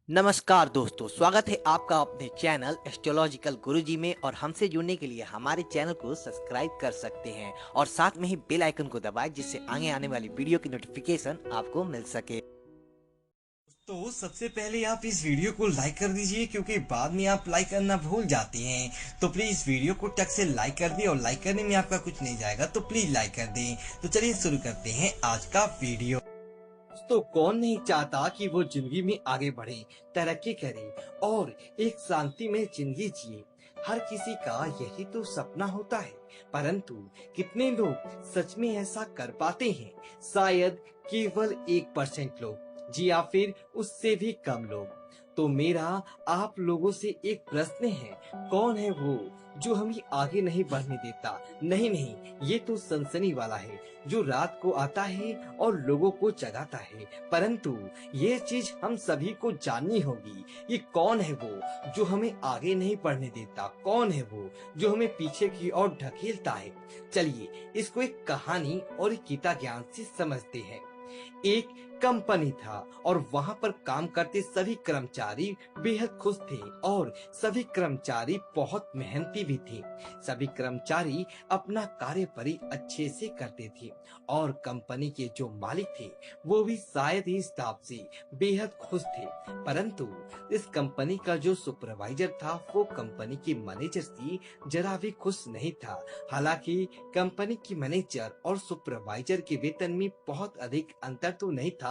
नमस्कार दोस्तों, स्वागत है आपका अपने चैनल एस्ट्रोलॉजिकल गुरुजी में। और हमसे जुड़ने के लिए हमारे चैनल को सब्सक्राइब कर सकते हैं और साथ में ही बेल आइकन को दबाएं, जिससे आगे आने वाली वीडियो की नोटिफिकेशन आपको मिल सके। तो सबसे पहले आप इस वीडियो को लाइक कर दीजिए, क्योंकि बाद में आप लाइक करना भूल जाते हैं। तो प्लीज वीडियो को टक से लाइक कर दें, और लाइक करने में आपका कुछ नहीं जाएगा, तो प्लीज लाइक कर दें। तो चलिए शुरू करते हैं आज का वीडियो। दोस्तों, कौन नहीं चाहता कि वो जिंदगी में आगे बढ़े, तरक्की करे और एक शांति में जिंदगी जिए। हर किसी का यही तो सपना होता है, परंतु कितने लोग सच में ऐसा कर पाते हैं? शायद केवल 1% लोग, जी या फिर उससे भी कम लोग। तो मेरा आप लोगों से एक प्रश्न है, कौन है वो जो हमें आगे नहीं बढ़ने देता? नहीं नहीं, ये तो सनसनी वाला है, जो रात को आता है और लोगों को जगाता है। परंतु ये चीज हम सभी को जाननी होगी, ये कौन है वो जो हमें आगे नहीं बढ़ने देता? कौन है वो जो हमें पीछे की ओर ढकेलता है? चलिए इसको एक कहानी और एक गीता ज्ञान से समझते हैं। एक कंपनी था और वहां पर काम करते सभी कर्मचारी बेहद खुश थे, और सभी कर्मचारी बहुत मेहनती भी थे। सभी कर्मचारी अपना कार्य बड़ी अच्छे से करते थे, और कंपनी के जो मालिक थे वो भी शायद ही हिसाब से बेहद खुश थे। परंतु इस कंपनी का जो सुपरवाइजर था वो कंपनी के मैनेजर से जरा भी खुश नहीं था। हालांकि कंपनी की मैनेजर और सुपरवाइजर के वेतन में बहुत अधिक अंतर तो नहीं था,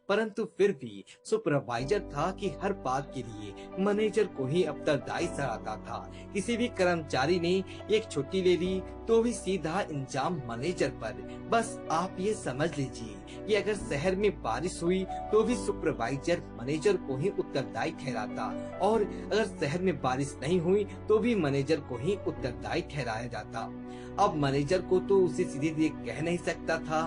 परंतु फिर भी सुपरवाइजर था कि हर बात के लिए मैनेजर को ही उत्तरदायी ठहराता था। किसी भी कर्मचारी ने एक छुट्टी ले ली तो भी सीधा इंजाम मैनेजर पर। बस आप ये समझ लीजिए कि अगर शहर में बारिश हुई तो भी सुपरवाइजर मैनेजर को ही उत्तरदायी ठहराता, और अगर शहर में बारिश नहीं हुई तो भी मैनेजर को ही उत्तरदायी ठहराया जाता। अब मैनेजर को तो उसे सीधे सीधे कह नहीं सकता था,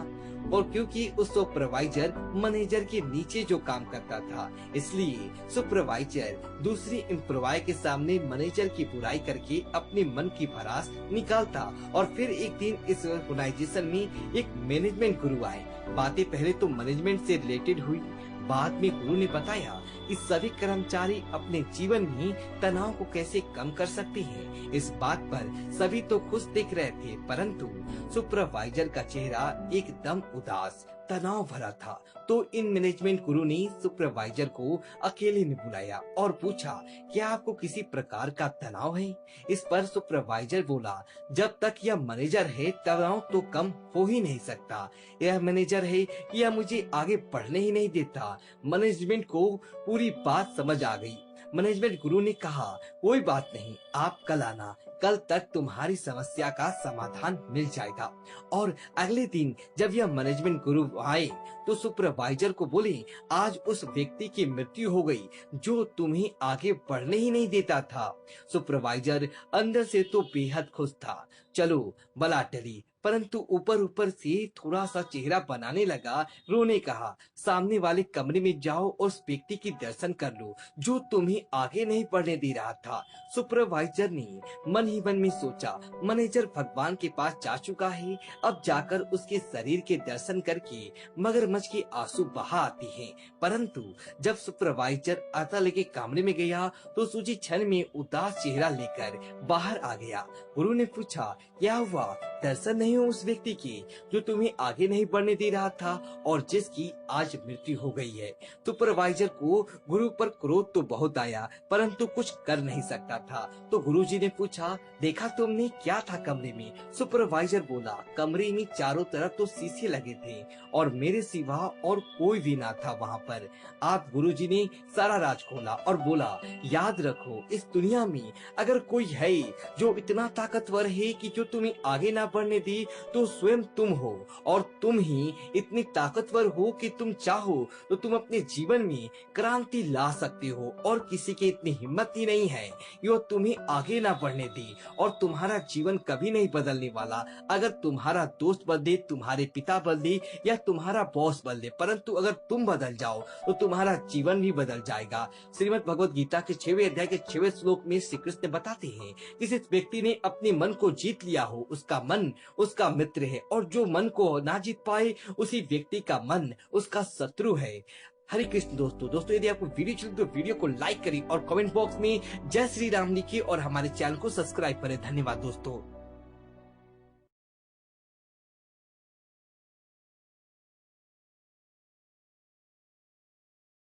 और क्योंकि उस सुपरवाइजर मैनेजर के नीचे जो काम करता था, इसलिए सुपरवाइजर दूसरी एम्प्लॉय के सामने मैनेजर की बुराई करके अपने मन की भड़ास निकालता। और फिर एक दिन इस ऑर्गेनाइजेशन में एक मैनेजमेंट गुरु आए। बातें पहले तो मैनेजमेंट से रिलेटेड हुई, बाद में गुरु ने बताया कि सभी कर्मचारी अपने जीवन में तनाव को कैसे कम कर सकते हैं। इस बात पर सभी तो खुश दिख रहे थे, परंतु सुपरवाइजर का चेहरा एकदम उदास, तनाव भरा था। तो इन मैनेजमेंट गुरु ने सुपरवाइजर को अकेले में बुलाया और पूछा, क्या आपको किसी प्रकार का तनाव है? इस पर सुपरवाइजर बोला, जब तक यह मैनेजर है तनाव तो कम हो ही नहीं सकता। यह मैनेजर है, यह मुझे आगे बढ़ने ही नहीं देता। मैनेजमेंट को पूरी बात समझ आ गई। मैनेजमेंट गुरु ने कहा, कोई बात नहीं, आप कल आना, कल तक तुम्हारी समस्या का समाधान मिल जाएगा। और अगले दिन जब यह मैनेजमेंट गुरु आए तो सुपरवाइजर को बोले, आज उस व्यक्ति की मृत्यु हो गई जो तुम्हें आगे बढ़ने ही नहीं देता था। सुपरवाइजर अंदर से तो बेहद खुश था, चलो बला टली, परंतु ऊपर ऊपर से थोड़ा सा चेहरा बनाने लगा। रोने कहा, सामने वाले कमरे में जाओ और उस व्यक्ति की दर्शन कर लो जो तुम्हें आगे नहीं बढ़ने दे रहा था। सुपरवाइजर ने मन ही मन में सोचा, मैनेजर भगवान के पास जा चुका है, अब जाकर उसके शरीर के दर्शन करके मगरमच्छ के आंसू बहा आते हैं। परंतु जब सुपरवाइजर आता लेके कमरे में गया तो सूजी क्षण में उदास चेहरा लेकर बाहर आ गया। गुरु ने पूछा, क्या हुआ? दर्शन नहीं हो उस व्यक्ति की जो तुम्हें आगे नहीं बढ़ने दे रहा था और जिसकी आज मृत्यु हो गई है? सुपरवाइजर को गुरु पर क्रोध तो बहुत आया, परंतु कुछ कर नहीं सकता था। तो गुरुजी ने पूछा, देखा तुमने क्या था कमरे में? सुपरवाइजर बोला, कमरे में चारों तरफ तो शीशे लगे थे और मेरे सिवा और कोई भी ना था वहाँ पर। आप गुरुजी ने सारा राज खोला और बोला, याद रखो, इस दुनिया में अगर कोई है जो इतना ताकतवर है कि जो तुम्हें आगे ना बढ़ने दे, तो स्वयं तुम हो। और तुम ही इतनी ताकतवर हो कि तुम चाहो तो तुम अपने जीवन में क्रांति ला सकते हो, और किसी की इतनी हिम्मत ही नहीं है कि वो तुम्हें आगे ना बढ़ने दे। और तुम्हारा जीवन कभी नहीं बदलने वाला अगर तुम्हारा दोस्त बदले, तुम्हारे पिता बदले या तुम्हारा बॉस बदले, परंतु अगर तुम बदल जाओ तो तुम्हारा जीवन भी बदल जाएगा। श्रीमद् भगवद गीता के 6वें अध्याय के 6वें श्लोक में श्री कृष्ण बताते हैं कि जिस व्यक्ति ने अपने मन को जीत लिया हो उसका मन उसका मित्र है, और जो मन को ना जीत पाए उसी व्यक्ति का मन उसका शत्रु है। हरे कृष्ण दोस्तों। दोस्तों यदि आपको वीडियो चली तो वीडियो को लाइक करिए और कमेंट बॉक्स में जय श्री राम लिखिए और हमारे चैनल को सब्सक्राइब करें। धन्यवाद दोस्तों।